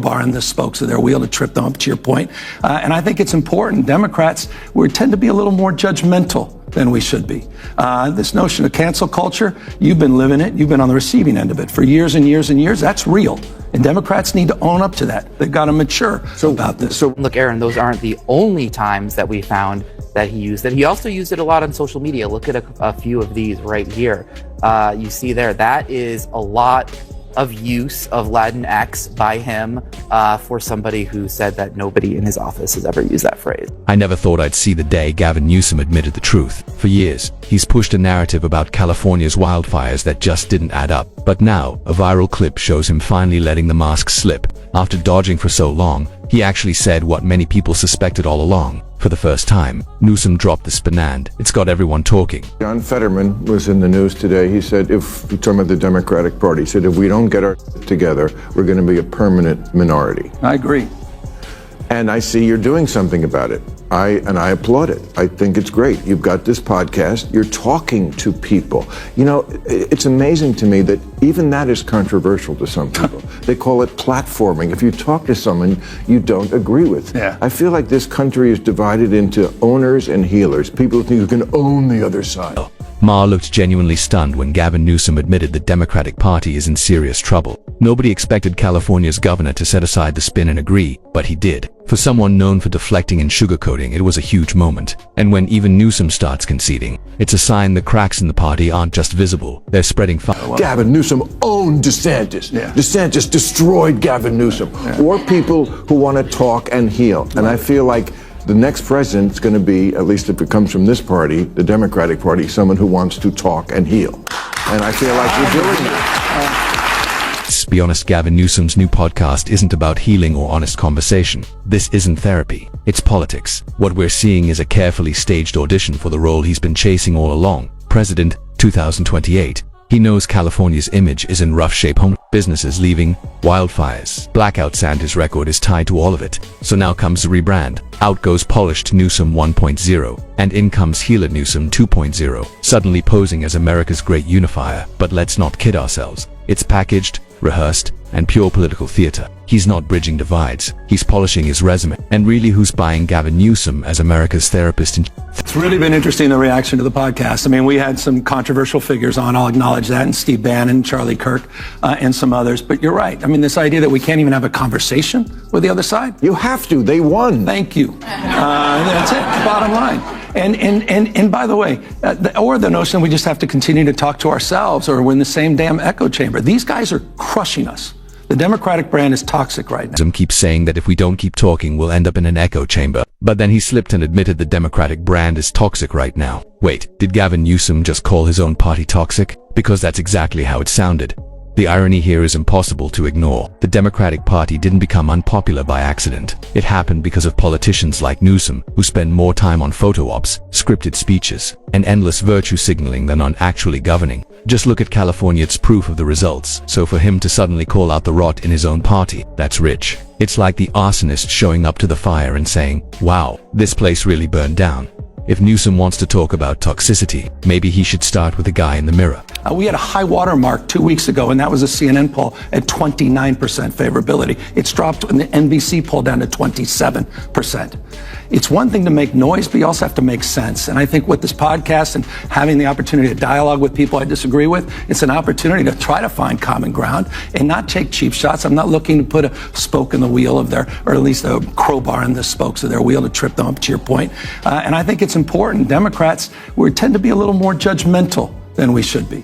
bar in the spokes of their wheel to trip them up, to your point. And I think it's important. Democrats, we tend to be a little more judgmental than we should be. This notion of cancel culture, you've been living it. You've been on the receiving end of it for years and years and years. That's real. And Democrats need to own up to that. They've got to mature about this. So look, Aaron, those aren't the only times that we found that he used it. He also used it a lot on social media. Look at a few of these right here. You see there, that is a lot of use of Latinx by him for somebody who said that nobody in his office has ever used that phrase. I never thought I'd see the day Gavin Newsom admitted the truth. For years, he's pushed a narrative about California's wildfires that just didn't add up. But now, a viral clip shows him finally letting the mask slip. After dodging for so long, he actually said what many people suspected all along. For the first time, Newsom dropped the spin and it's got everyone talking. John Fetterman was in the news today. He said, if you're talking about the Democratic Party, he said, if we don't get our together, we're going to be a permanent minority. I agree. And I see you're doing something about it. I applaud it. I think it's great. You've got this podcast. You're talking to people. You know, it's amazing to me that even that is controversial to some people. They call it platforming. If you talk to someone you don't agree with. Yeah. I feel like this country is divided into owners and healers. People who think you can own the other side. Maher looked genuinely stunned when Gavin Newsom admitted the Democratic Party is in serious trouble. Nobody expected California's governor to set aside the spin and agree, but he did. For someone known for deflecting and sugarcoating, it was a huge moment. And when even Newsom starts conceding, it's a sign the cracks in the party aren't just visible, they're spreading fire. Gavin Newsom owned DeSantis. Yeah. DeSantis destroyed Gavin Newsom. Yeah. Or people who want to talk and heal. And I feel like the next president is going to be, at least if it comes from this party, the Democratic Party, someone who wants to talk and heal. And I feel like we're doing that. Let's be honest, Gavin Newsom's new podcast isn't about healing or honest conversation. This isn't therapy. It's politics. What we're seeing is a carefully staged audition for the role he's been chasing all along. President, 2028. He knows California's image is in rough shape. Home businesses leaving, wildfires, blackouts, and his record is tied to all of it. So now comes the rebrand. Out goes polished Newsom 1.0, and in comes healer Newsom 2.0, suddenly posing as America's great unifier. But let's not kid ourselves. It's packaged, rehearsed, and pure political theater. He's not bridging divides. He's polishing his resume. And really, who's buying Gavin Newsom as America's therapist? It's really been interesting, the reaction to the podcast. I mean, we had some controversial figures on, I'll acknowledge that, and Steve Bannon, Charlie Kirk, and some others. But you're right. I mean, this idea that we can't even have a conversation with the other side. You have to. They won. Thank you. That's it. Bottom line. And by the way, or the notion we just have to continue to talk to ourselves, or we're in the same damn echo chamber. These guys are crushing us. The Democratic brand is toxic right now. Newsom keeps saying that if we don't keep talking, we'll end up in an echo chamber. But then he slipped and admitted the Democratic brand is toxic right now. Wait, did Gavin Newsom just call his own party toxic? Because that's exactly how it sounded. The irony here is impossible to ignore. The Democratic Party didn't become unpopular by accident. It happened because of politicians like Newsom, who spend more time on photo ops, scripted speeches, and endless virtue signaling than on actually governing. Just look at California, it's proof of the results. So for him to suddenly call out the rot in his own party, that's rich. It's like the arsonist showing up to the fire and saying, wow, this place really burned down. If Newsom wants to talk about toxicity, maybe he should start with the guy in the mirror. We had a high water mark 2 weeks ago, and that was a CNN poll at 29% favorability. It's dropped in the NBC poll down to 27%. It's one thing to make noise, but you also have to make sense. And I think with this podcast and having the opportunity to dialogue with people I disagree with, it's an opportunity to try to find common ground and not take cheap shots. I'm not looking to put a spoke in the wheel of their, or at least a crowbar in the spokes of their wheel to trip them up, to your point. And I think it's important. Democrats, we tend to be a little more judgmental than we should be.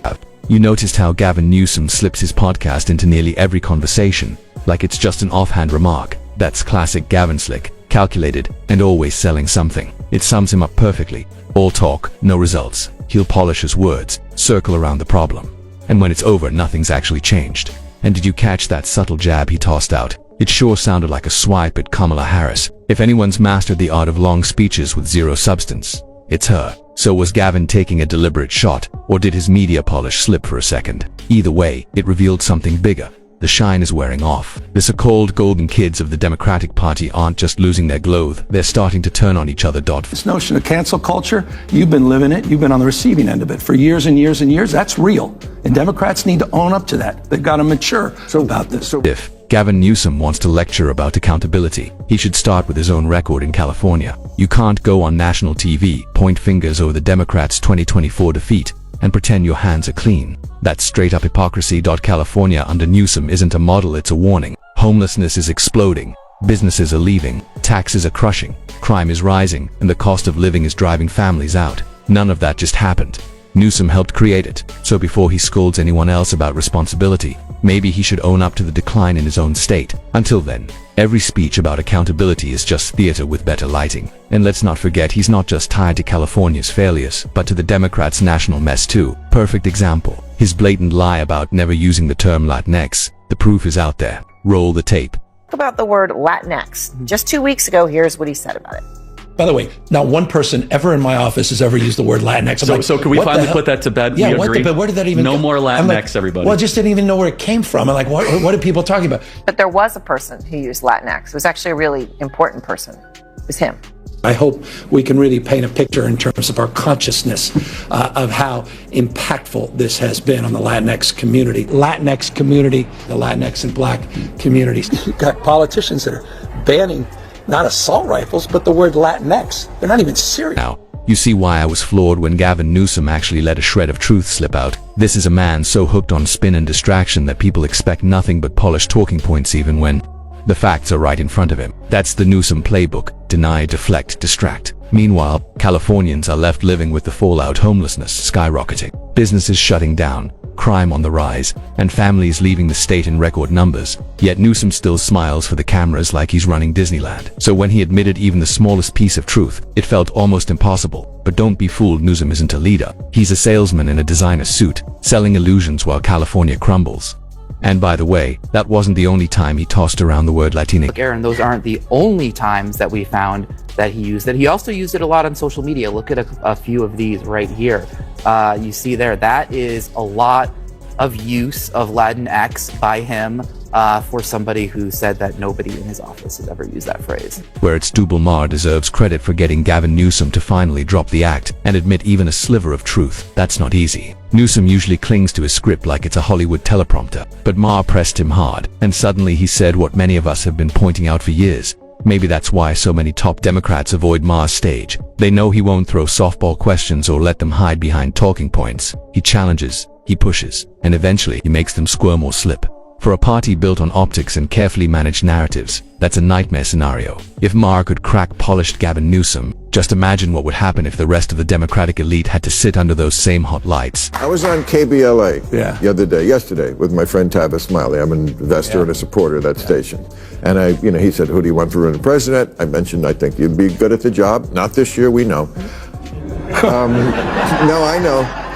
You noticed how Gavin Newsom slips his podcast into nearly every conversation, like it's just an offhand remark. That's classic Gavin slick, calculated, and always selling something. It sums him up perfectly. All talk, no results. He'll polish his words, circle around the problem. And when it's over, nothing's actually changed. And did you catch that subtle jab he tossed out? It sure sounded like a swipe at Kamala Harris. If anyone's mastered the art of long speeches with zero substance, it's her. So was Gavin taking a deliberate shot, or did his media polish slip for a second? Either way, it revealed something bigger. The shine is wearing off. The so-called golden kids of the Democratic Party aren't just losing their glow, they're starting to turn on each other. This notion of cancel culture, you've been living it, you've been on the receiving end of it for years and years and years. That's real. And Democrats need to own up to that. They've got to mature about this. If Gavin Newsom wants to lecture about accountability. He should start with his own record in California. You can't go on national TV, point fingers over the Democrats' 2024 defeat, and pretend your hands are clean. That's straight up hypocrisy. California under Newsom isn't a model, it's a warning. Homelessness is exploding. Businesses are leaving. Taxes are crushing. Crime is rising, and the cost of living is driving families out. None of that just happened. Newsom helped create it, so before he scolds anyone else about responsibility, maybe he should own up to the decline in his own state. Until then, every speech about accountability is just theater with better lighting. And let's not forget, he's not just tied to California's failures, but to the Democrats' national mess too. Perfect example, his blatant lie about never using the term Latinx. The proof is out there. Roll the tape. About the word Latinx. Just 2 weeks ago, here's what he said about it. By the way, not one person ever in my office has ever used the word Latinx. So can we finally put that to bed? Yeah, we agree. But where did that even No go? more Latinx, everybody. Well, I just didn't even know where it came from. I'm like, what are people talking about? But there was a person who used Latinx. It was actually a really important person. It was him. I hope we can really paint a picture in terms of our consciousness of how impactful this has been on the Latinx community. The Latinx and black communities. You've got politicians that are banning not assault rifles, but the word Latinx. They're not even serious. Now, you see why I was floored when Gavin Newsom actually let a shred of truth slip out. This is a man so hooked on spin and distraction that people expect nothing but polished talking points even when the facts are right in front of him. That's the Newsom playbook: deny, deflect, distract. Meanwhile, Californians are left living with the fallout: homelessness skyrocketing, businesses shutting down, crime on the rise, and families leaving the state in record numbers. Yet Newsom still smiles for the cameras like he's running Disneyland. So when he admitted even the smallest piece of truth, it felt almost impossible. But don't be fooled, Newsom isn't a leader. He's a salesman in a designer suit, selling illusions while California crumbles. And by the way, that wasn't the only time he tossed around the word Latinx. Look, Aaron, those aren't the only times that we found that he used it. He also used it a lot on social media. Look at a few of these right here. You see there, that is a lot of use of Latinx by him for somebody who said that nobody in his office has ever used that phrase. Where it's Bill Maher deserves credit for getting Gavin Newsom to finally drop the act and admit even a sliver of truth. That's not easy. Newsom usually clings to his script like it's a Hollywood teleprompter, but Maher pressed him hard, and suddenly he said what many of us have been pointing out for years. Maybe that's why so many top Democrats avoid Maher's stage. They know he won't throw softball questions or let them hide behind talking points. He challenges, he pushes, and eventually he makes them squirm or slip. For a party built on optics and carefully managed narratives, that's a nightmare scenario. If Maher could crack polished Gavin Newsom, just imagine what would happen if the rest of the Democratic elite had to sit under those same hot lights. I was on KBLA yesterday, with my friend Tavis Smiley. I'm an investor and a supporter of that station. And he said, who do you want for running president? I mentioned, I think you'd be good at the job. Not this year, we know. No, I know.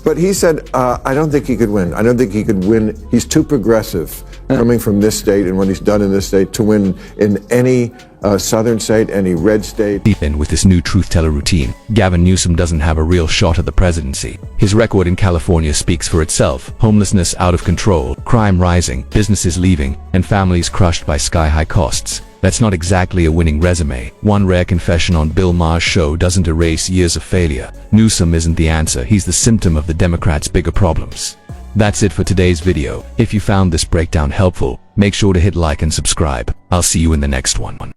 But he said, I don't think he could win. I don't think he could win. He's too progressive coming from this state and what he's done in this state to win in any southern state, any red state. Deep in with this new truth teller routine, Gavin Newsom doesn't have a real shot at the presidency. His record in California speaks for itself. Homelessness out of control, crime rising, businesses leaving, and families crushed by sky-high costs. That's not exactly a winning resume. One rare confession on Bill Maher's show doesn't erase years of failure. Newsom isn't the answer, he's the symptom of the Democrats' bigger problems. That's it for today's video. If you found this breakdown helpful, make sure to hit like and subscribe. I'll see you in the next one.